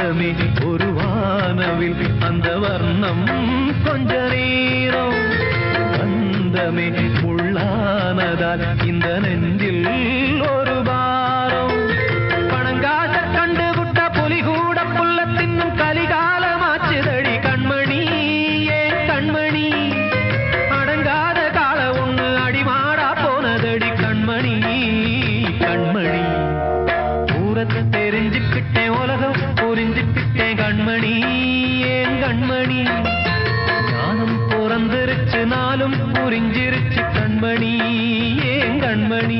அந்தமே ஒரு வானவில் அந்த வர்ணம் கொஞ்ச நேரம் அந்தமே முள்ளானதால் இந்த நெஞ்சில் ஒரு பாரம் பணங்காச கண்டு விட்ட புலி கூட புல்ல தின்னும் கலிகாலமாச்சுதடி கண்மணி ஏன் கண்மணி அடங்காத கால ஒண்ணு அடிமாடா போனதடி கண்மணி கண்மணி ஊரத்தை தெரிஞ்சுக்கிட்டேன் உலகம் புரிஞ்சுக்கிட்டேன் கண்மணி ஏன் கண்மணி ஞானம் பிறந்திருச்சு நாளும் புரிஞ்சிருச்சு கண்மணி ஏன் கண்மணி